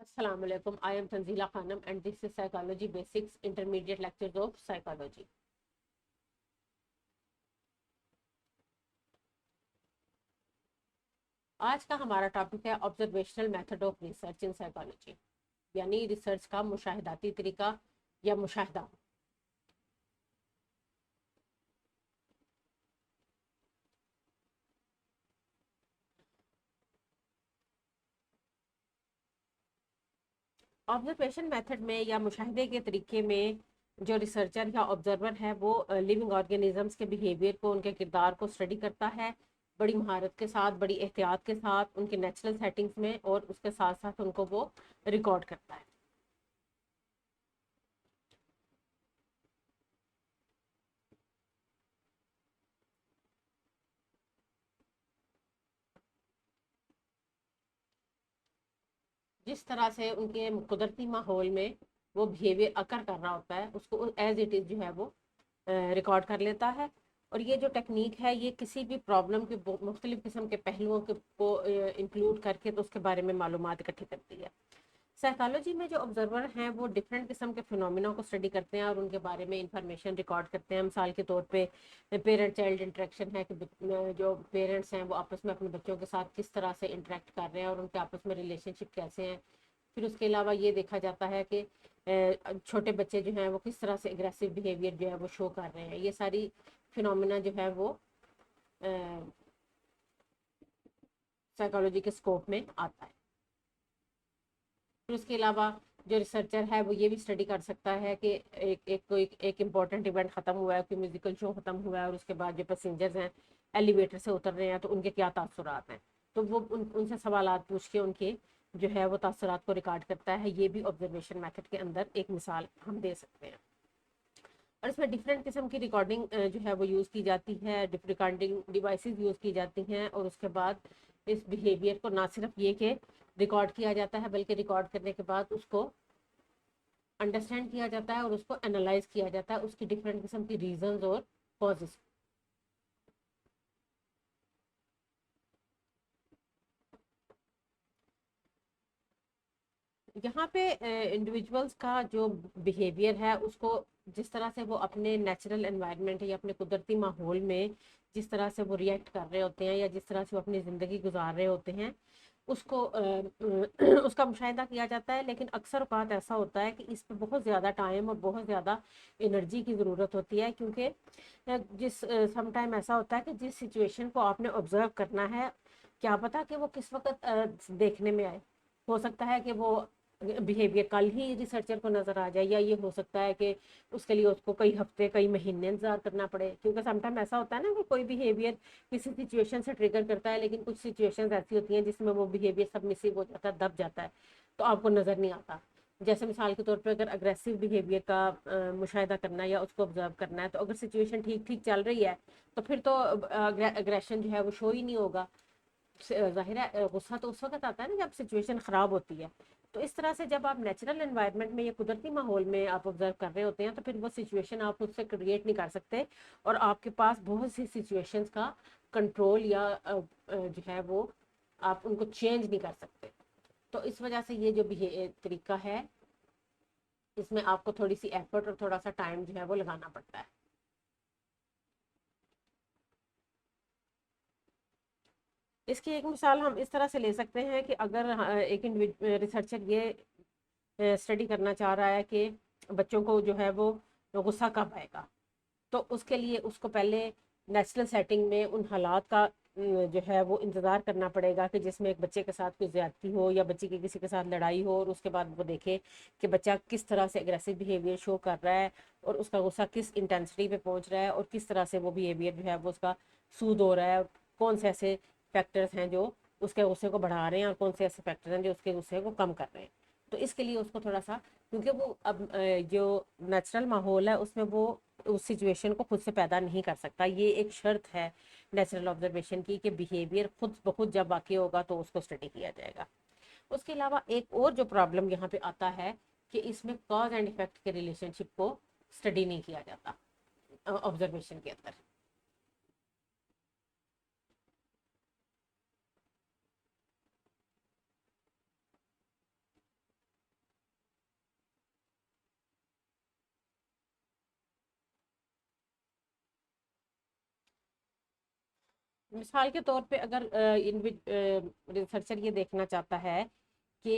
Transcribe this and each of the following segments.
Assalamu alaikum. I am Tanzila Khanam and this is Psychology Basics Intermediate Lectures of Psychology. आज का हमारा topic है observational method of research in psychology, यानी research का मुशाहिदाती तरीका या मुशाहिदा। ऑब्जर्वेशन मेथड में या मुशाहिदे के तरीके में जो रिसर्चर या ऑब्जर्वर है वो लिविंग ऑर्गेनिजम्स के बिहेवियर को, उनके किरदार को स्टडी करता है बड़ी महारत के साथ, बड़ी एहतियात के साथ, उनके नेचुरल सेटिंग्स में, और उसके साथ साथ उनको वो रिकॉर्ड करता है। जिस तरह से उनके कुदरती माहौल में वो बिहेवियर अकर कर रहा होता है उसको एज इट इज़ जो है वो रिकॉर्ड कर लेता है। और ये जो टेक्निक है ये किसी भी प्रॉब्लम के मुख्तलिफ किस्म के पहलुओं को इंक्लूड करके तो उसके बारे में मालूमात इकट्ठी करती है। साइकोलॉजी में जो ऑब्जर्वर हैं वो डिफरेंट किस्म के फिनोमिना को स्टडी करते हैं और उनके बारे में इंफॉर्मेशन रिकॉर्ड करते हैं। मिसाल के तौर पे पेरेंट चाइल्ड इंटरेक्शन है कि जो पेरेंट्स हैं वो आपस में अपने बच्चों के साथ किस तरह से इंटरेक्ट कर रहे हैं और उनके आपस में रिलेशनशिप कैसे हैं। फिर उसके अलावा ये देखा जाता है कि छोटे बच्चे जो हैं वो किस तरह से एग्रेसिव बिहेवियर जो है वो शो कर रहे हैं। ये सारी फिनोमिना जो है वो साइकोलॉजी के स्कोप में आता है। फिर उसके अलावा जो रिसर्चर है वो ये भी स्टडी कर सकता है कि एक इम्पॉर्टेंट इवेंट ख़त्म हुआ है, कोई म्यूजिकल शो ख़त्म हुआ है और उसके बाद जो पैसेंजर्स हैं एलिवेटर से उतर रहे हैं तो उनके क्या तासुरात हैं। तो वो उनसे सवालात पूछ के उनके जो है वो तासुरात को रिकॉर्ड करता है। ये भी ऑब्जर्वेशन मेथड के अंदर एक मिसाल हम दे सकते हैं। और इसमें डिफरेंट किस्म की रिकॉर्डिंग जो है वो यूज़ की जाती है, रिकॉर्डिंग डिवाइसेस यूज़ की जाती हैं। और उसके बाद इस बिहेवियर को ना सिर्फ ये कि रिकॉर्ड किया जाता है बल्कि रिकॉर्ड करने के बाद उसको अंडरस्टैंड किया जाता है और उसको एनालाइज किया जाता है, उसकी डिफरेंट किस्म की रीजंस और कॉजेस। यहाँ पे इंडिविजुअल्स का जो बिहेवियर है उसको जिस तरह से वो अपने नेचुरल एनवायरनमेंट या अपने कुदरती माहौल में जिस तरह से वो रिएक्ट कर रहे होते हैं या जिस तरह से वो अपनी ज़िंदगी गुजार रहे होते हैं उसको उसका मुशाहिदा किया जाता है। लेकिन अक्सर औक़ात ऐसा होता है कि इस पे बहुत ज़्यादा टाइम और बहुत ज़्यादा एनर्जी की ज़रूरत होती है, क्योंकि जिस सम टाइम ऐसा होता है कि जिस सिचुएशन को आपने ऑब्ज़र्व करना है क्या पता कि वो किस वक्त देखने में आए। हो सकता है कि वो बिहेवियर कल ही रिसर्चर को नज़र आ जाए, या ये हो सकता है कि उसके लिए उसको कई हफ्ते कई महीने इंतजार करना पड़े, क्योंकि समटाइम ऐसा होता है ना कि कोई बिहेवियर किसी सिचुएशन से ट्रिगर करता है लेकिन कुछ सिचुएशंस ऐसी होती हैं जिसमें वो बिहेवियर सबमिसिव हो जाता है, दब जाता है, तो आपको नज़र नहीं आता। जैसे मिसाल के तौर पे अगर अग्रेसिव बिहेवियर का मुशाहिदा करना है या उसको ऑब्जर्व करना है, तो अगर सिचुएशन ठीक ठीक चल रही है तो फिर तो अग्रेशन जो है वो शो ही नहीं होगा। ज़ाहिर है गुस्सा तो उस वक्त आता है ना जब सिचुएशन ख़राब होती है। तो इस तरह से जब आप नेचुरल एनवायरनमेंट में या कुदरती माहौल में आप ऑब्जर्व कर रहे होते हैं तो फिर वो सिचुएशन आप उससे क्रिएट नहीं कर सकते और आपके पास बहुत सी सिचुएशंस का कंट्रोल या जो है वो आप उनको चेंज नहीं कर सकते। तो इस वजह से ये जो तरीका है इसमें आपको थोड़ी सी एफर्ट और थोड़ा सा टाइम जो है वो लगाना पड़ता है। इसकी एक मिसाल हम इस तरह से ले सकते हैं कि अगर एक रिसर्चर ये स्टडी करना चाह रहा है कि बच्चों को जो है वो गुस्सा कब आएगा, तो उसके लिए उसको पहले नेचुरल सेटिंग में उन हालात का जो है वो इंतज़ार करना पड़ेगा कि जिसमें एक बच्चे के साथ कोई ज़्यादती हो या बच्चे की किसी के साथ लड़ाई हो, और उसके बाद वो देखे कि बच्चा किस तरह से एग्रेसिव बिहेवियर शो कर रहा है और उसका गुस्सा किस इंटेंसिटी पे पहुंच रहा है और किस तरह से वो बिहेवियर जो है वो उसका सूद हो रहा है, कौन से ऐसे फैक्टर्स हैं जो उसके गुस्से को बढ़ा रहे हैं और कौन से ऐसे फैक्टर्स हैं जो उसके गुस्से को कम कर रहे हैं। तो इसके लिए उसको थोड़ा सा, क्योंकि वो अब जो नेचुरल माहौल है उसमें वो उस सिचुएशन को खुद से पैदा नहीं कर सकता, ये एक शर्त है नेचुरल ऑब्जर्वेशन की कि बिहेवियर खुद ब खुद जब वाकई होगा तो उसको स्टडी किया जाएगा। उसके अलावा एक और जो प्रॉब्लम यहाँ पे आता है कि इसमें कॉज एंड इफेक्ट के रिलेशनशिप को स्टडी नहीं किया जाता ऑब्जर्वेशन के अंदर। मिसाल के तौर पे अगर रिसर्चर ये देखना चाहता है कि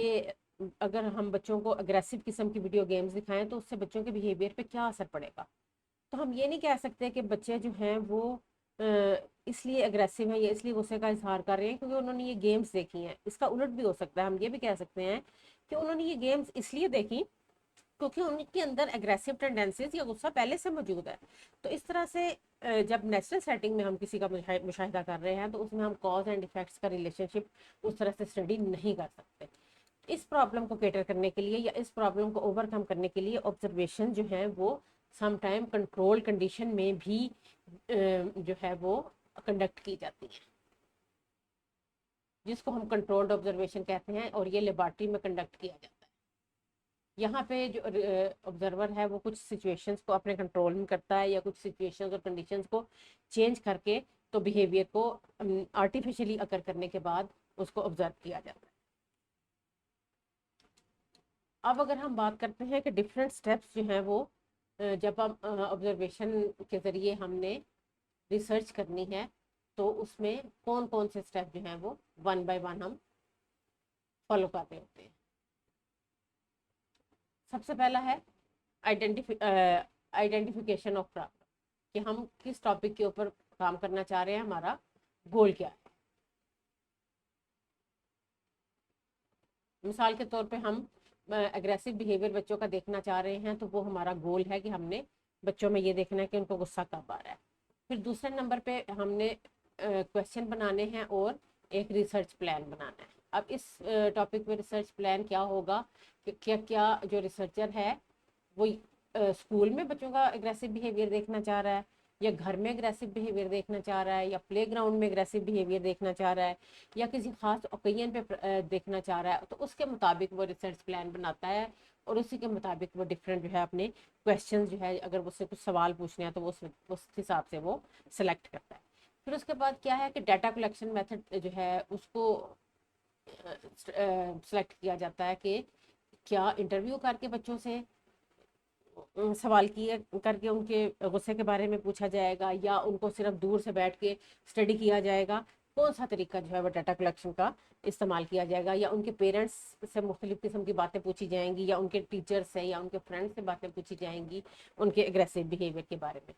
अगर हम बच्चों को अग्रेसिव किस्म की वीडियो गेम्स दिखाएं तो उससे बच्चों के बिहेवियर पे क्या असर पड़ेगा, तो हम ये नहीं कह सकते कि बच्चे जो हैं वो इसलिए अग्रेसिव हैं या इसलिए गुस्से का इजहार कर रहे हैं क्योंकि उन्होंने ये गेम्स देखी हैं। इसका उलट भी हो सकता है, हम ये भी कह सकते हैं कि उन्होंने ये गेम्स इसलिए देखी क्योंकि उनके अंदर एग्रेसिव टेंडेंसीज या गुस्सा पहले से मौजूद है। तो इस तरह से जब नेचुरल सेटिंग में हम किसी का मुशाहिदा कर रहे हैं तो उसमें हम कॉज एंड इफेक्ट्स का रिलेशनशिप उस तरह से स्टडी नहीं कर सकते। इस प्रॉब्लम को कैटर करने के लिए या इस प्रॉब्लम को ओवरकम करने के लिए ऑब्जर्वेशन जो है वो समटाइम कंट्रोल कंडीशन में भी जो है वो कंडक्ट की जाती है, जिसको हम कंट्रोल्ड ऑब्जर्वेशन कहते हैं, और ये लेबॉर्ट्री में कंडक्ट किया जाता है। यहाँ पे जो ऑब्जर्वर है वो कुछ सिचुएशंस को अपने कंट्रोल में करता है या कुछ सिचुएशंस और कंडीशंस को चेंज करके तो बिहेवियर को आर्टिफिशियली अकर करने के बाद उसको ऑब्जर्व किया जाता है। अब अगर हम बात करते हैं कि डिफरेंट स्टेप्स जो हैं वो जब हम ऑब्जर्वेशन के ज़रिए हमने रिसर्च करनी है तो उसमें कौन कौन से स्टेप जो हैं वो वन बाय वन हम फॉलो कर रहे होते हैं। सबसे पहला है आइडेंटिफिकेशन ऑफ प्रॉब्लम, कि हम किस टॉपिक के ऊपर काम करना चाह रहे हैं, हमारा गोल क्या है। मिसाल के तौर पे हम एग्रेसिव बिहेवियर बच्चों का देखना चाह रहे हैं तो वो हमारा गोल है कि हमने बच्चों में ये देखना है कि उनको गुस्सा कब आ रहा है। फिर दूसरे नंबर पे हमने क्वेश्चन बनाने हैं और एक रिसर्च प्लान बनाना है। अब इस टॉपिक में रिसर्च प्लान क्या होगा कि क्या क्या जो रिसर्चर है वो स्कूल में बच्चों का एग्रेसिव बिहेवियर देखना चाह रहा है या घर में एग्रेसिव बिहेवियर देखना चाह रहा है या प्ले ग्राउंड में एग्रेसिव बिहेवियर देखना चाह रहा है या किसी खास ओकेजन पे देखना चाह रहा है, तो उसके मुताबिक वो रिसर्च प्लान बनाता है और उसी के मुताबिक वो डिफरेंट जो है अपने क्वेश्चन जो है, अगर उससे कुछ सवाल पूछने हैं तो वो उस हिसाब से वो सिलेक्ट करता है। फिर उसके बाद क्या है कि डाटा कलेक्शन मेथड जो है उसको सेलेक्ट किया जाता है कि क्या इंटरव्यू करके बच्चों से सवाल किए करके उनके गुस्से के बारे में पूछा जाएगा या उनको सिर्फ दूर से बैठ के स्टडी किया जाएगा, कौन सा तरीका जो है वो डाटा कलेक्शन का इस्तेमाल किया जाएगा, या उनके पेरेंट्स से मुख्तलिफ किस्म की बातें पूछी जाएंगी या उनके टीचर से या उनके फ्रेंड्स से बातें पूछी जाएंगी उनके एग्रेसिव बिहेवियर के बारे में।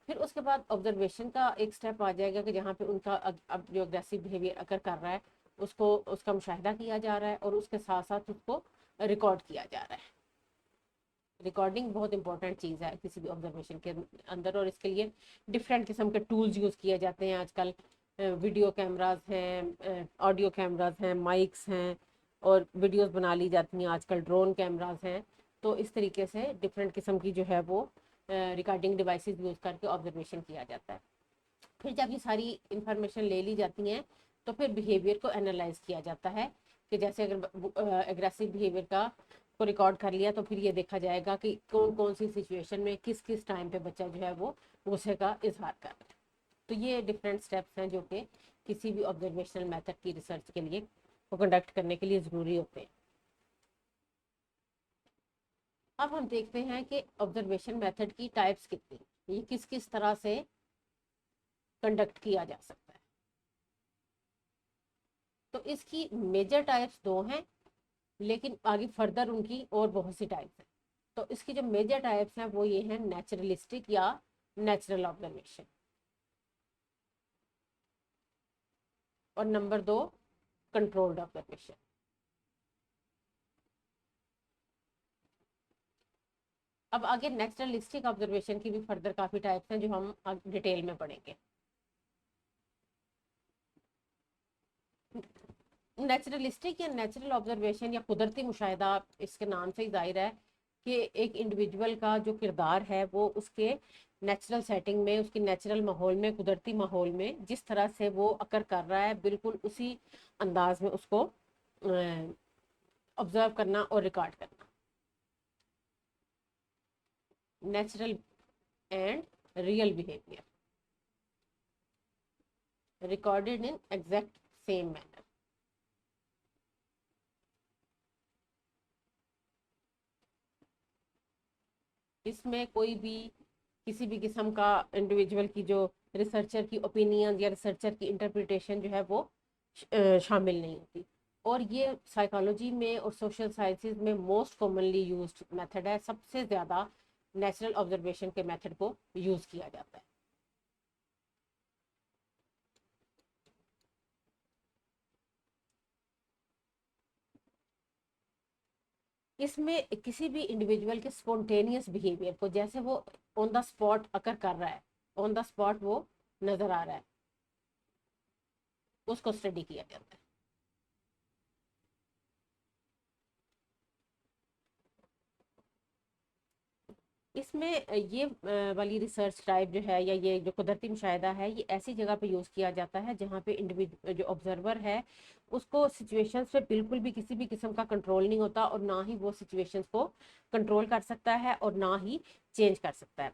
फिर उसके बाद ऑब्जर्वेशन का एक स्टेप आ जाएगा कि जहाँ पे उनका अब जो एग्रेसिव बिहेवियर अगर कर रहा है उसको उसका मुशाहिदा किया जा रहा है और उसके साथ साथ उसको रिकॉर्ड किया जा रहा है। रिकॉर्डिंग बहुत इंपॉर्टेंट चीज़ है किसी भी ऑब्जर्वेशन के अंदर, और इसके लिए डिफरेंट किस्म के टूल्स यूज़ किए जाते हैं आजकल। वीडियो कैमरास हैं, ऑडियो कैमरास हैं, माइक्स हैं, और वीडियोस बना ली जाती हैं आजकल, ड्रोन कैमरास हैं। तो इस तरीके से डिफरेंट किस्म की जो है वो रिकॉर्डिंग डिवाइसेस यूज़ करके ऑब्जर्वेशन किया जाता है। फिर जब ये सारी इंफॉर्मेशन ले ली जाती हैं तो फिर बिहेवियर को एनालाइज किया जाता है कि जैसे अगर एग्रेसिव बिहेवियर का को रिकॉर्ड कर लिया तो फिर ये देखा जाएगा कि कौन कौन सी सिचुएशन में किस किस टाइम पे बच्चा जो है वो गुस्से का इजहार कर रहा है। तो ये डिफरेंट स्टेप्स हैं जो कि किसी भी ऑब्जर्वेशनल मेथड की रिसर्च के लिए को कंडक्ट करने के लिए ज़रूरी होते हैं। अब हम देखते हैं कि ऑब्जर्वेशन मेथड की टाइप्स कितनी, ये किस किस तरह से कंडक्ट किया जा सकता है। तो इसकी मेजर टाइप्स दो हैं, लेकिन आगे फर्दर उनकी और बहुत सी टाइप्स हैं। तो इसकी जो मेजर टाइप्स हैं वो ये हैं नेचुरलिस्टिक या नेचुरल ऑब्जर्वेशन, और नंबर दो कंट्रोल्ड ऑब्जर्वेशन। अब आगे नेचुरलिस्टिक ऑब्जर्वेशन की भी फर्दर काफ़ी टाइप्स हैं जो हम डिटेल में पढ़ेंगे। नेचुरलिस्टिक या नेचुरल ऑब्जर्वेशन या कुदरती मुशाहिदा, इसके नाम से ही जाहिर है कि एक इंडिविजुअल का जो किरदार है वो उसके नेचुरल सेटिंग में, उसकी नेचुरल माहौल में, कुदरती माहौल में जिस तरह से वो अकर कर रहा है बिल्कुल उसी अंदाज में उसको ऑब्जर्व करना और रिकॉर्ड करना। Natural and real behaviour recorded in exact same manner. इसमें कोई भी किसी भी किस्म का इंडिविजुअल की जो रिसर्चर की ओपिनियन या रिसर्चर की इंटरप्रिटेशन जो है वो शामिल नहीं होती। और ये साइकोलॉजी में और सोशल साइंसेज में मोस्ट कॉमनली यूज्ड मेथड है, सबसे ज़्यादा नेचुरल ऑब्जर्वेशन के मेथड को यूज़ किया जाता है। इसमें किसी भी इंडिविजुअल के स्पॉन्टेनियस बिहेवियर को, जैसे वो ऑन द स्पॉट अकर कर रहा है, ऑन द स्पॉट वो नजर आ रहा है, उसको स्टडी किया जाता है। इसमें ये वाली रिसर्च टाइप जो है या ये जो कुदरती मुशाहिदा है, ये ऐसी जगह पे यूज़ किया जाता है जहाँ पे इंडिविजुअल जो ऑब्जर्वर है उसको सिचुएशंस पे बिल्कुल भी किसी भी किस्म का कंट्रोल नहीं होता, और ना ही वो सिचुएशंस को कंट्रोल कर सकता है और ना ही चेंज कर सकता है।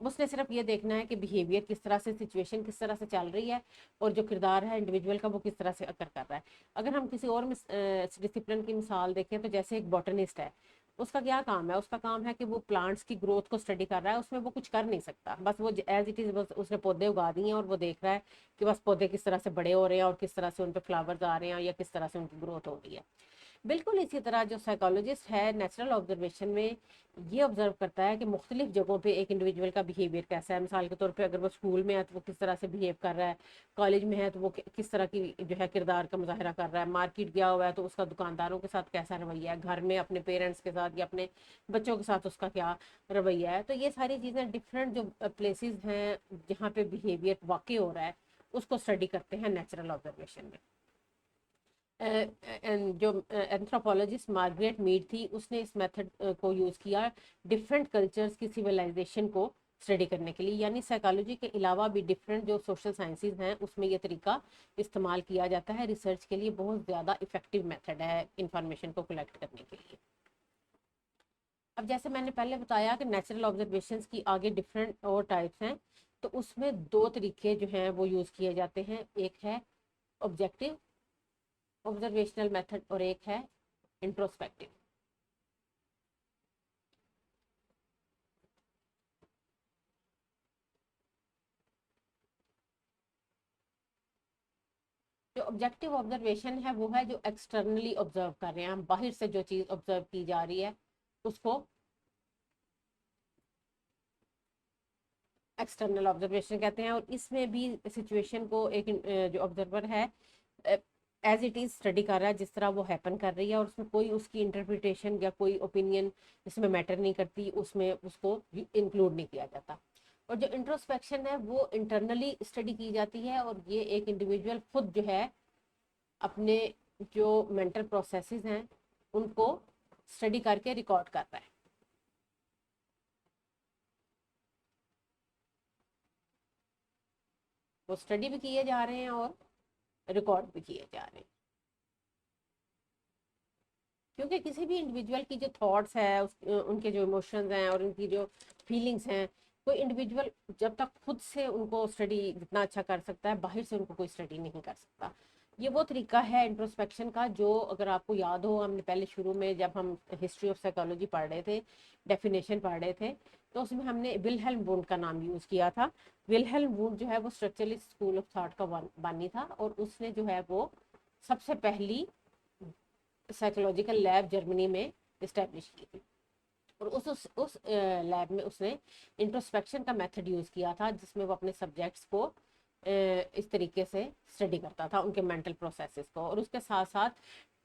उसने सिर्फ ये देखना है कि बिहेवियर किस तरह से, सिचुएशन किस तरह से चल रही है, और जो किरदार है इंडिविजुअल का वो किस तरह से अकर कर रहा है। अगर हम किसी और डिसिप्लिन की मिसाल देखें तो जैसे एक बॉटनिस्ट है, उसका क्या काम है, उसका काम है कि वो प्लांट्स की ग्रोथ को स्टडी कर रहा है, उसमें वो कुछ कर नहीं सकता, बस वो एज इट इज़ बस उसने पौधे उगा दिए हैं और वो देख रहा है कि बस पौधे किस तरह से बड़े हो रहे हैं और किस तरह से उन पर फ्लावर्स आ रहे हैं या किस तरह से उनकी ग्रोथ हो रही है। बिल्कुल इसी तरह जो साइकोलॉजिस्ट है नेचुरल ऑब्जर्वेशन में ये ऑब्जर्व करता है कि मुख्तलिफ जगहों पे एक इंडिविजुअल का बिहेवियर कैसा है। मिसाल के तौर पे अगर वो स्कूल में है तो वो किस तरह से बिहेव कर रहा है, कॉलेज में है तो वो किस तरह की जो है किरदार का मुजाहरा कर रहा है, मार्केट गया हुआ है तो उसका दुकानदारों के साथ कैसा रवैया है, घर में अपने पेरेंट्स के साथ या अपने बच्चों के साथ उसका क्या रवैया है। तो ये सारी चीज़ें डिफरेंट जो प्लेसेस हैं जहाँ पे बिहेवियर वाकई हो रहा है उसको स्टडी करते हैं नेचुरल ऑब्जर्वेशन में। जो एंथ्रोपोलॉजिस्ट मार्गरेट मीड थी उसने इस मेथड को यूज़ किया डिफरेंट कल्चर्स की सिविलाइजेशन को स्टडी करने के लिए। यानी साइकोलॉजी के अलावा भी डिफरेंट जो सोशल साइंसेज हैं उसमें ये तरीका इस्तेमाल किया जाता है। रिसर्च के लिए बहुत ज़्यादा इफेक्टिव मेथड है इंफॉर्मेशन को कलेक्ट करने के लिए। अब जैसे मैंने पहले बताया कि नेचुरल ऑब्जर्वेशंस की आगे डिफरेंट और टाइप्स हैं, तो उसमें दो तरीके जो हैं वो यूज़ किए जाते हैं, एक है ऑब्जेक्टिव ऑब्जर्वेशनल मेथड और एक है इंट्रोस्पेक्टिव। जो ऑब्जेक्टिव ऑब्जर्वेशन है वो है जो एक्सटर्नली ऑब्जर्व कर रहे हैं, हम बाहर से जो चीज़ ऑब्जर्व की जा रही है उसको एक्सटर्नल ऑब्जर्वेशन कहते हैं। और इसमें भी सिचुएशन को एक जो ऑब्जर्वर है एज इट इज़ स्टडी कर रहा है, जिस तरह वो हैपन कर रही है, और उसमें कोई उसकी इंटरप्रिटेशन या कोई ओपिनियन इसमें मैटर नहीं करती, उसमें उसको इंक्लूड नहीं किया जाता। और जो इंट्रोस्पेक्शन है वो इंटरनली स्टडी की जाती है, और ये एक इंडिविजुअल खुद जो है अपने जो मेंटल प्रोसेसेस हैं उनको स्टडी करके रिकॉर्ड कर रहा है। वो स्टडी भी किए जा रहे हैं और रिकॉर्ड भी किए जा रहे हैं। क्योंकि किसी भी इंडिविजुअल की जो थॉट्स है उनके जो इमोशंस हैं और उनकी जो फीलिंग्स हैं, कोई इंडिविजुअल जब तक खुद से उनको स्टडी जितना अच्छा कर सकता है, बाहर से उनको कोई स्टडी नहीं कर सकता। ये वो तरीका है इंट्रोस्पेक्शन का जो, अगर आपको याद हो, हमने पहले शुरू में जब हम हिस्ट्री ऑफ साइकोलॉजी पढ़ रहे थे, डेफिनेशन पढ़ रहे थे, तो उसमें हमने विल्हेल्म वुंड का नाम यूज़ किया था। विल्हेल्म वुंड जो है वो स्ट्रक्चरलिस्ट स्कूल ऑफ थॉट का बानी था, और उसने जो है वो सबसे पहली साइकोलॉजिकल लैब जर्मनी में इस्टेब्लिश की थी। और उस लैब में उसने इंट्रोस्पेक्शन का मेथड यूज़ किया था, जिसमें वो अपने सब्जेक्ट्स को इस तरीके से स्टडी करता था, उनके मेंटल प्रोसेसेस को। और उसके साथ साथ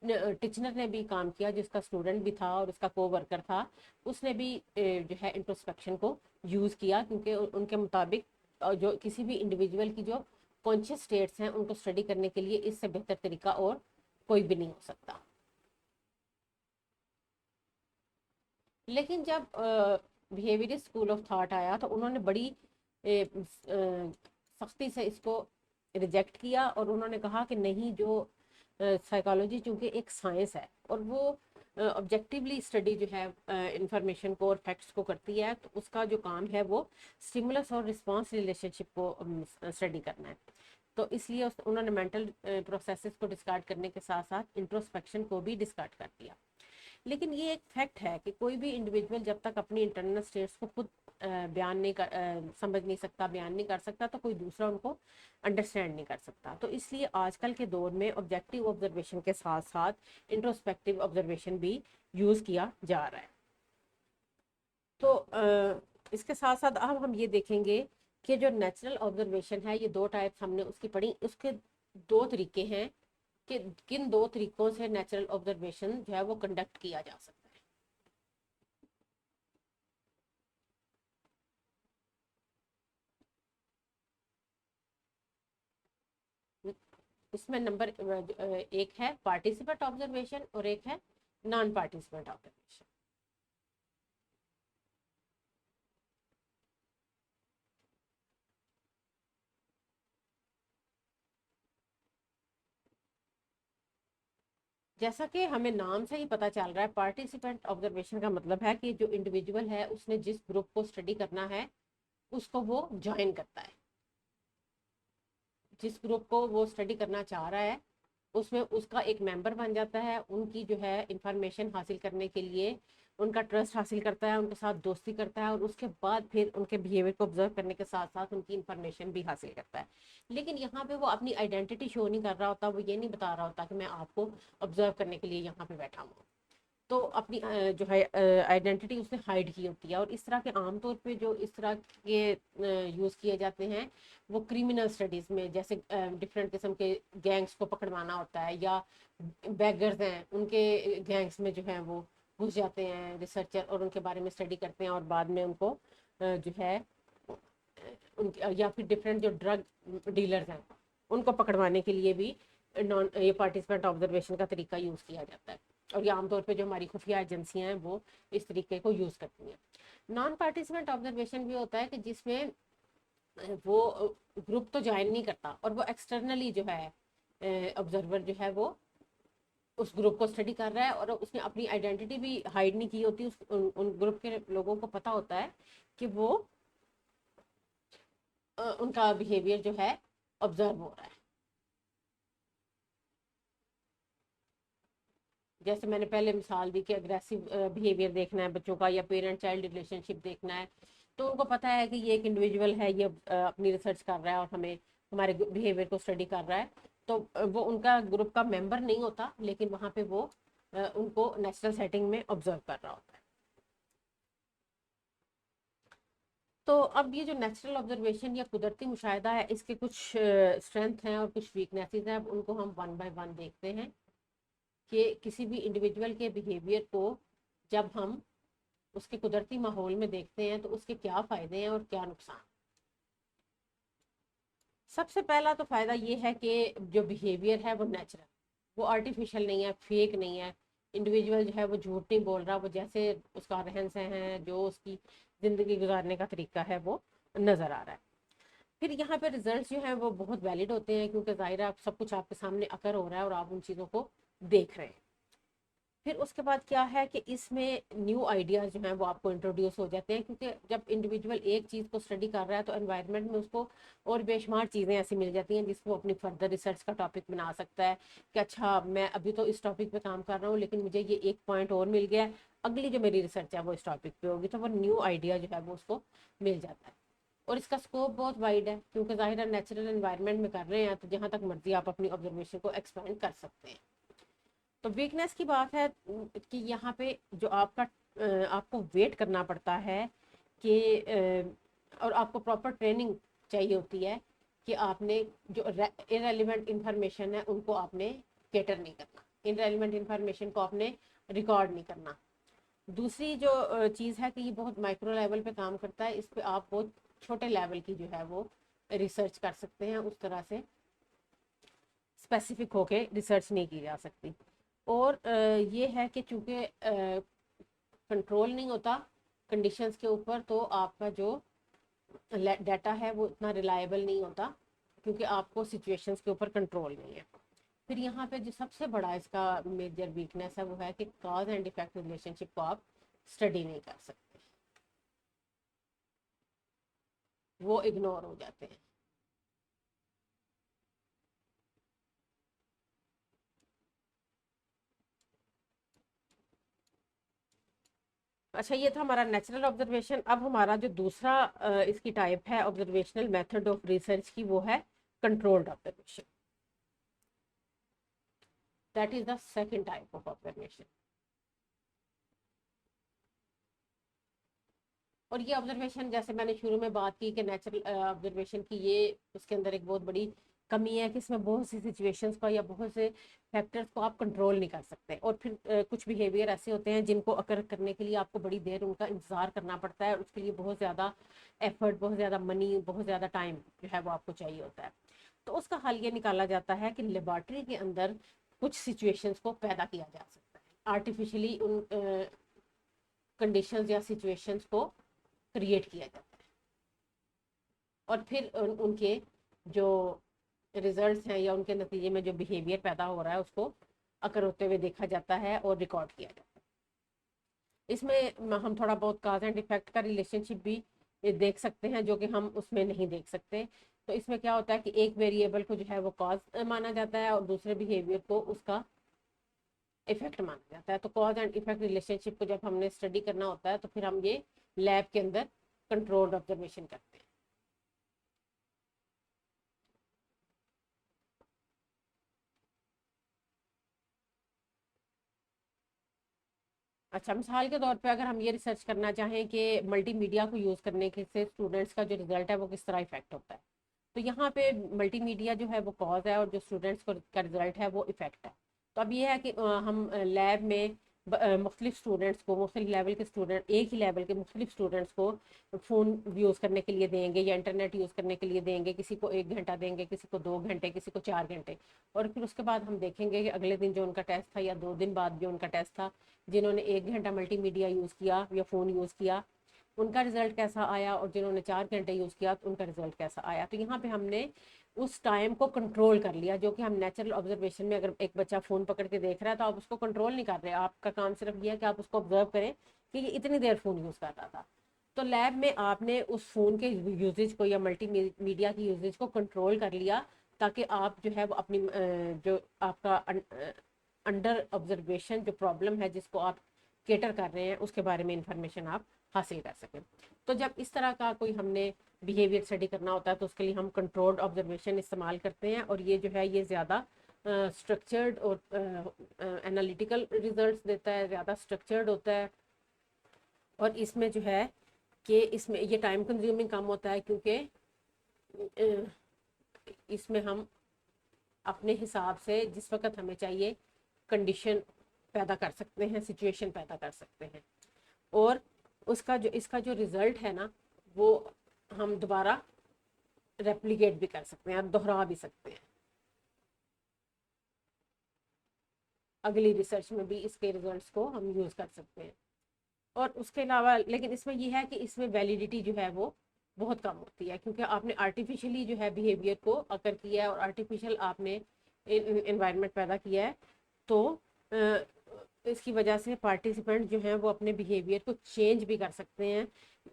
टिचनर ने भी काम किया, जिसका स्टूडेंट भी था और उसका को वर्कर था, उसने भी जो है इंट्रोस्पेक्शन को यूज़ किया, क्योंकि उनके मुताबिक जो किसी भी इंडिविजुअल की जो कॉन्शियस स्टेट्स हैं उनको स्टडी करने के लिए इससे बेहतर तरीका और कोई भी नहीं हो सकता। लेकिन जब बिहेवियरिस्ट स्कूल ऑफ थॉट आया तो उन्होंने बड़ी सख्ती से इसको रिजेक्ट किया, और उन्होंने कहा कि नहीं, जो साइकोलॉजी चूंकि एक साइंस है और वो ऑब्जेक्टिवली स्टडी जो है इंफॉर्मेशन को और फैक्ट्स को करती है, तो उसका जो काम है वो स्टिमुलस और रिस्पांस रिलेशनशिप को स्टडी करना है। तो इसलिए उन्होंने मेंटल प्रोसेसेस को डिस्कार्ड करने के साथ साथ इंट्रोस्पेक्शन को भी डिस्कार्ड कर दिया। लेकिन ये एक फैक्ट है कि कोई भी इंडिविजुअल जब तक अपनी इंटरनल स्टेट्स को खुद बयान नहीं कर समझ नहीं सकता, बयान नहीं कर सकता, तो कोई दूसरा उनको अंडरस्टैंड नहीं कर सकता। तो इसलिए आजकल के दौर में ऑब्जेक्टिव ऑब्जर्वेशन के साथ साथ इंट्रोस्पेक्टिव ऑब्जर्वेशन भी यूज़ किया जा रहा है। तो इसके साथ साथ अब हम ये देखेंगे कि जो नेचुरल ऑब्जर्वेशन है, ये दो टाइप्स हमने उसकी पढ़ी, उसके दो तरीके हैं कि किन दो तरीकों से नेचुरल ऑब्जर्वेशन जो है वो कंडक्ट किया जा सकता है। इसमें नंबर एक है पार्टिसिपेंट ऑब्जर्वेशन और एक है नॉन पार्टिसिपेंट ऑब्जर्वेशन। जैसा कि हमें नाम से ही पता चल रहा है, पार्टिसिपेंट ऑब्जर्वेशन का मतलब है कि जो इंडिविजुअल है उसने जिस ग्रुप को स्टडी करना है उसको वो ज्वाइन करता है। जिस ग्रुप को वो स्टडी करना चाह रहा है उसमें उसका एक मेंबर बन जाता है, उनकी जो है इंफॉर्मेशन हासिल करने के लिए उनका ट्रस्ट हासिल करता है, उनके साथ दोस्ती करता है और उसके बाद फिर उनके बिहेवियर को ऑब्जर्व करने के साथ साथ उनकी इंफॉर्मेशन भी हासिल करता है। लेकिन यहाँ पे वो अपनी आइडेंटिटी शो नहीं कर रहा होता, वो ये नहीं बता रहा होता कि मैं आपको ऑब्जर्व करने के लिए यहाँ पे बैठा हूँ। तो अपनी जो है आइडेंटिटी उसने हाइड की होती है। और इस तरह के आमतौर पे जो इस तरह के यूज़ किए जाते हैं वो क्रिमिनल स्टडीज़ में, जैसे डिफरेंट किस्म के गैंग्स को पकड़वाना होता है, या बैगर्स हैं उनके गैंग्स में जो है वो घुस जाते हैं रिसर्चर और उनके बारे में स्टडी करते हैं और बाद में उनको जो है उनके, या फिर डिफरेंट जो ड्रग डीलर्स हैं उनको पकड़वाने के लिए भी नॉन ये पार्टिसिपेंट ऑब्जर्वेशन का तरीका यूज़ किया जाता है। और ये आमतौर पे जो हमारी खुफिया एजेंसियां हैं वो इस तरीके को यूज़ करती हैं। नॉन पार्टिसिपेंट ऑब्जर्वेशन भी होता है कि जिसमें वो ग्रुप तो ज्वाइन नहीं करता और वो एक्सटर्नली जो है ऑब्जर्वर जो है वो उस ग्रुप को स्टडी कर रहा है और उसने अपनी आइडेंटिटी भी हाइड नहीं की होती। उन ग्रुप के लोगों को पता होता है कि वो उनका बिहेवियर जो है ऑब्जर्व हो रहा है। जैसे मैंने पहले मिसाल दी कि अग्रेसिव बिहेवियर देखना है बच्चों का या पेरेंट चाइल्ड रिलेशनशिप देखना है, तो उनको पता है कि ये एक इंडिविजुअल है, ये अपनी रिसर्च कर रहा है और हमें हमारे बिहेवियर को स्टडी कर रहा है। तो वो उनका ग्रुप का मेंबर नहीं होता, लेकिन वहाँ पे वो उनको नेचुरल सेटिंग में ऑब्जर्व कर रहा होता है। तो अब ये जो नेचुरल ऑब्जर्वेशन या कुदरती मुशाहिदा है, इसके कुछ स्ट्रेंथ हैं और कुछ वीकनेसेस हैं। अब उनको हम वन बाय वन देखते हैं कि किसी भी इंडिविजुअल के बिहेवियर को जब हम उसके कुदरती माहौल में देखते हैं तो उसके क्या फ़ायदे हैं और क्या नुकसान। सबसे पहला तो फ़ायदा ये है कि जो बिहेवियर है वो नेचुरल, वो आर्टिफिशियल नहीं है, फेक नहीं है। इंडिविजुअल जो है वो झूठ नहीं बोल रहा, वो जैसे उसका रहन सहन है, जो उसकी ज़िंदगी गुजारने का तरीका है वो नज़र आ रहा है। फिर यहाँ पे रिजल्ट्स जो हैं वो बहुत वैलिड होते हैं, क्योंकि ज़ाहिर है सब कुछ आपके सामने अकर हो रहा है और आप उन चीज़ों को देख रहे हैं। फिर उसके बाद क्या है कि इसमें न्यू आइडियाज़ जो हैं वो आपको इंट्रोड्यूस हो जाते हैं, क्योंकि जब इंडिविजुअल एक चीज़ को स्टडी कर रहा है तो एनवायरनमेंट में उसको और बेशुमार चीज़ें ऐसी मिल जाती हैं जिसको अपनी फर्दर रिसर्च का टॉपिक बना सकता है कि अच्छा मैं अभी तो इस टॉपिक पे काम कर रहा हूँ लेकिन मुझे ये एक पॉइंट और मिल गया है, अगली जो मेरी रिसर्च है वो इस टॉपिक पे होगी, तो वो न्यू आइडिया जो है वो उसको मिल जाता है। और इसका स्कोप बहुत वाइड है, क्योंकि ज़ाहिर है नेचुरल एनवायरनमेंट में कर रहे हैं तो जहाँ तक मर्जी आप अपनी ऑब्जर्वेशन को एक्सपेंड कर सकते हैं। तो वीकनेस की बात है कि यहाँ पे जो आपको वेट करना पड़ता है कि और आपको प्रॉपर ट्रेनिंग चाहिए होती है कि आपने जो इरेलीवेंट इंफॉर्मेशन है उनको आपने कैटर नहीं करना, इरेलीवेंट इंफॉर्मेशन को आपने रिकॉर्ड नहीं करना। दूसरी जो चीज़ है कि ये बहुत माइक्रो लेवल पे काम करता है, इस पे आप बहुत छोटे लेवल की जो है वो रिसर्च कर सकते हैं, उस तरह से स्पेसिफिक होके रिसर्च नहीं की जा सकती। और ये है कि चूँकि कंट्रोल नहीं होता कंडीशंस के ऊपर, तो आपका जो डाटा है वो इतना रिलायबल नहीं होता, क्योंकि आपको सिचुएशंस के ऊपर कंट्रोल नहीं है। फिर यहाँ पे जो सबसे बड़ा इसका मेजर वीकनेस है वो है कि कॉज एंड इफेक्ट रिलेशनशिप को आप स्टडी नहीं कर सकते, वो इग्नोर हो जाते हैं। अच्छा, ये था हमारा नेचुरल ऑब्जर्वेशन। अब हमारा जो दूसरा इसकी टाइप है ऑब्जर्वेशनल मेथड ऑफ रिसर्च की, वो है controlled observation. That is the second type of observation. और ये ऑब्जर्वेशन, जैसे मैंने शुरू में बात की कि नेचुरल ऑब्जर्वेशन की ये उसके अंदर एक बहुत बड़ी कमी है कि इसमें बहुत सी सिचुएशंस को या बहुत से फैक्टर्स को आप कंट्रोल नहीं कर सकते। और फिर कुछ बिहेवियर ऐसे होते हैं जिनको अकर करने के लिए आपको बड़ी देर उनका इंतज़ार करना पड़ता है, और उसके लिए बहुत ज़्यादा एफर्ट, बहुत ज़्यादा मनी, बहुत ज़्यादा टाइम जो है वो आपको चाहिए होता है। तो उसका हल ये निकाला जाता है कि लेबॉर्ट्री के अंदर कुछ सिचुएशंस को पैदा किया जा सकता है आर्टिफिशियली, उन कंडीशंस या सिचुएशंस को क्रिएट किया जाता है, और फिर उनके जो रिजल्ट्स हैं या उनके नतीजे में जो बिहेवियर पैदा हो रहा है उसको अकर होते हुए देखा जाता है और रिकॉर्ड किया जाता है। इसमें हम थोड़ा बहुत काज एंड इफेक्ट का रिलेशनशिप भी देख सकते हैं, जो कि हम उसमें नहीं देख सकते। तो इसमें क्या होता है कि एक वेरिएबल को जो है वो कॉज माना जाता है और दूसरे बिहेवियर को उसका इफेक्ट माना जाता है। तो कॉज एंड इफेक्ट रिलेशनशिप को जब हमने स्टडी करना होता है तो फिर हम ये लैब के अंदर कंट्रोल्ड ऑब्जर्वेशन करते हैं। अच्छा, मिसाल के तौर पे अगर हम ये रिसर्च करना चाहें कि मल्टीमीडिया को यूज़ करने के से स्टूडेंट्स का जो रिजल्ट है वो किस तरह इफेक्ट होता है, तो यहाँ पे मल्टीमीडिया जो है वो कॉज है और जो स्टूडेंट्स को का रिजल्ट है वो इफेक्ट है। तो अब ये है कि हम लैब में मुख्तलिफ स्टूडेंट्स को, मुख्तलिफ लेवल के स्टूडेंट, एक ही लेवल के मुख्तलिफ स्टूडेंट्स को फ़ोन यूज़ करने के लिए देंगे या इंटरनेट यूज़ करने के लिए देंगे। किसी को 1 घंटा देंगे, किसी को 2 घंटे, किसी को 4 घंटे। और फिर उसके बाद हम देखेंगे कि अगले दिन जो उनका टेस्ट था या 2 दिन बाद जो उनका टेस्ट था, जिन्होंने 1 घंटा मल्टीमीडिया यूज़ किया या फ़ोन यूज़ किया उनका रिजल्ट कैसा आया, और जिन्होंने 4 घंटे यूज़ किया तो उनका रिजल्ट कैसा आया। तो यहाँ पे हमने उस टाइम को कंट्रोल कर लिया, जो कि हम नेचुरल ऑब्जर्वेशन में अगर एक बच्चा फ़ोन पकड़ के देख रहा है तो आप उसको कंट्रोल नहीं कर रहे, आपका काम सिर्फ ये है कि आप उसको ऑब्जर्व करें कि ये इतनी देर फ़ोन यूज़ कर रहा था। तो लैब में आपने उस फ़ोन के यूजेज को या मल्टीमीडिया की यूजेज को कंट्रोल कर लिया, ताकि आप जो है वो अपनी जो आपका अंडर ऑब्जर्वेशन जो प्रॉब्लम है जिसको आप केटर कर रहे हैं उसके बारे में इंफॉर्मेशन आप हासिल कर सकें। तो जब इस तरह का कोई हमने बिहेवियर स्टडी करना होता है तो उसके लिए हम कंट्रोल्ड ऑब्जर्वेशन इस्तेमाल करते हैं, और ये जो है ये ज़्यादा स्ट्रक्चर्ड और एनालिटिकल रिजल्ट्स देता है, ज़्यादा स्ट्रक्चर्ड होता है। और इसमें जो है कि इसमें ये टाइम कंज्यूमिंग कम होता है, क्योंकि इसमें हम अपने हिसाब से जिस वक्त हमें चाहिए कंडीशन पैदा कर सकते हैं, सिचुएशन पैदा कर सकते हैं, और उसका जो इसका जो रिजल्ट है ना वो हम दोबारा रेप्लिकेट भी कर सकते हैं, दोहरा भी सकते हैं अगली रिसर्च में भी इसके रिजल्ट्स को हम यूज़ कर सकते हैं। और उसके अलावा लेकिन इसमें यह है कि इसमें वैलिडिटी जो है वो बहुत कम होती है, क्योंकि आपने आर्टिफिशियली जो है बिहेवियर को अकर किया है और आर्टिफिशियल आपने इन्वायरमेंट पैदा किया है। तो इसकी वजह से पार्टिसिपेंट जो हैं वो अपने बिहेवियर को चेंज भी कर सकते हैं,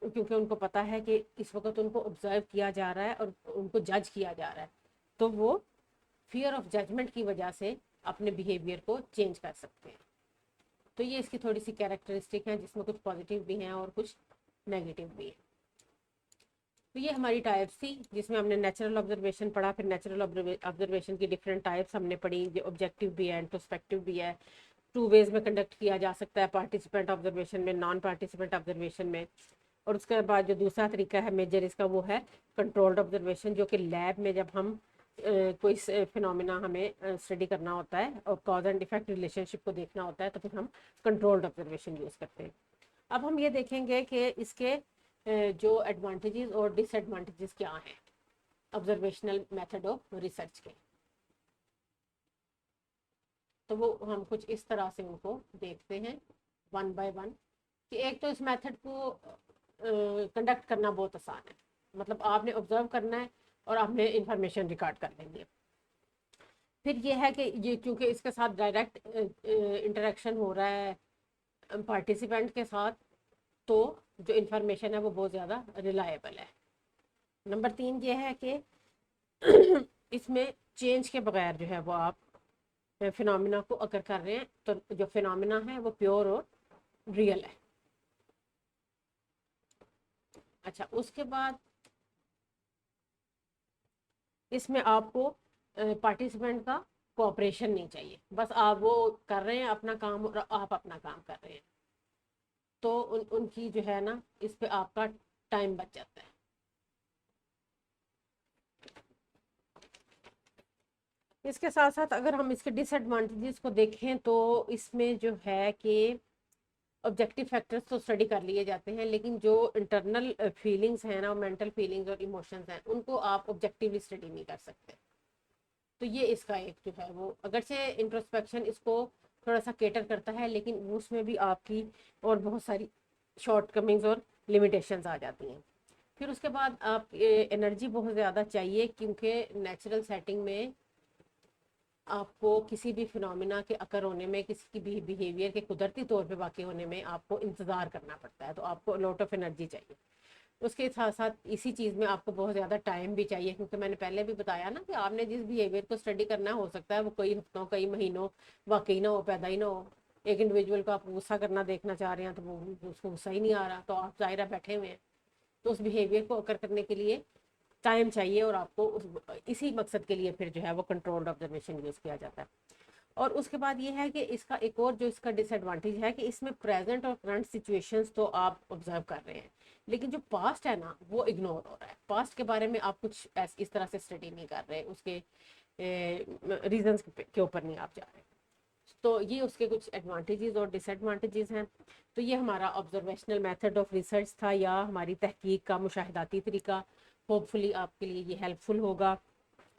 क्योंकि उनको पता है कि इस वक्त उनको ऑब्जर्व किया जा रहा है और उनको जज किया जा रहा है। तो वो फियर ऑफ जजमेंट की वजह से अपने बिहेवियर को चेंज कर सकते हैं। तो ये इसकी थोड़ी सी कैरेक्टरिस्टिक हैं, जिसमें कुछ पॉजिटिव भी हैं और कुछ नेगेटिव भी हैं। तो ये हमारी टाइप्स थी जिसमें हमने नेचुरल ऑब्जर्वेशन पढ़ा, फिर नेचुरल ऑब्जर्वेशन की डिफरेंट टाइप्स हमने पढ़ी, जो ऑब्जेक्टिव भी है, इंट्रोस्पेक्टिव भी है। 2 वेज में कंडक्ट किया जा सकता है, पार्टिसिपेंट ऑब्जर्वेशन में, नॉन पार्टिसिपेंट ऑब्जर्वेशन में। और उसके बाद जो दूसरा तरीका है मेजर इसका, वो है कंट्रोल्ड ऑब्जर्वेशन, जो कि लैब में जब हम कोई फिनोमिना हमें स्टडी करना होता है और कॉज एंड इफेक्ट रिलेशनशिप को देखना होता है तो फिर हम कंट्रोल्ड ऑब्जर्वेशन यूज़ करते हैं। अब हम ये देखेंगे कि इसके जो एडवांटेजेस और डिसएडवांटेजेस क्या हैं ऑब्जर्वेशनल मेथड ऑफ रिसर्च के। तो वो हम कुछ इस तरह से उनको देखते हैं वन बाय वन, कि एक तो इस मेथड को कंडक्ट करना बहुत आसान है, मतलब आपने ऑब्जर्व करना है और आपने इंफॉर्मेशन रिकॉर्ड कर लेंगे। फिर ये है कि ये क्योंकि इसके साथ डायरेक्ट इंटरेक्शन हो रहा है पार्टिसिपेंट के साथ, तो जो इंफॉर्मेशन है वो बहुत ज़्यादा रिलायबल है। नंबर 3 ये है कि इसमें चेंज के बगैर जो है वो आप फिनोमिना को अगर कर रहे हैं तो जो फिनोमिना है वो प्योर और रियल है। अच्छा, उसके बाद इसमें आपको पार्टिसिपेंट का कोऑपरेशन नहीं चाहिए, बस आप वो कर रहे हैं अपना काम और आप अपना काम कर रहे हैं, तो उनकी जो है ना इस पे आपका टाइम बच जाता है। इसके साथ साथ अगर हम इसके डिसएडवांटेजेस को देखें तो इसमें जो है कि ऑब्जेक्टिव फैक्टर्स तो स्टडी कर लिए जाते हैं, लेकिन जो इंटरनल फीलिंग्स हैं ना, मेंटल फीलिंग्स और इमोशंस हैं, उनको आप ऑब्जेक्टिवली स्टडी नहीं कर सकते। तो ये इसका एक जो है वो, अगर से इंट्रोस्पेक्शन इसको थोड़ा सा केटर करता है, लेकिन उसमें भी आपकी और बहुत सारी शॉर्ट कमिंग्स और लिमिटेशंस आ जाती हैं। फिर उसके बाद आप एनर्जी बहुत ज़्यादा चाहिए, क्योंकि नेचुरल सेटिंग में आपको किसी भी फिनोमिना के अकर होने में, किसी की भी बिहेवियर के कुदरती तौर पे वाक़ई होने में आपको इंतज़ार करना पड़ता है, तो आपको लॉट ऑफ एनर्जी चाहिए। उसके साथ साथ इसी चीज़ में आपको बहुत ज़्यादा टाइम भी चाहिए, क्योंकि मैंने पहले भी बताया ना कि आपने जिस बिहेवियर को स्टडी करना हो सकता है वो कई हफ्तों कई महीनों वाकई ना हो, पैदा ही ना हो। एक इंडिविजुअल को आप गुस्सा करना देखना चाह रहे हैं तो वो उसको गुस्सा ही नहीं आ रहा, तो आप ज़ाहिर बैठे हुए हैं। तो उस बिहेवियर को अकर करने के लिए टाइम चाहिए, और आपको इसी मकसद के लिए फिर जो है वो कंट्रोल्ड ऑब्जर्वेशन यूज़ किया जाता है। और उसके बाद ये है कि इसका एक और जो इसका डिसएडवांटेज है कि इसमें प्रेजेंट और करंट सिचुएशंस तो आप ऑब्जर्व कर रहे हैं, लेकिन जो पास्ट है ना वो इग्नोर हो रहा है। पास्ट के बारे में आप कुछ इस तरह से स्टडी नहीं कर रहे, उसके रीजंस के ऊपर नहीं आप जा रहे। तो ये उसके कुछ एडवांटेजेस और डिसएडवांटेजेस हैं। तो ये हमारा ऑब्जर्वेशनल मेथड ऑफ रिसर्च था, या हमारी तहकीक का मुशाहिदाती तरीका। होपफुली आपके लिए ये हेल्पफुल होगा।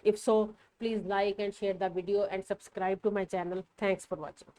If so, please like and share the video and subscribe to my channel. Thanks for watching.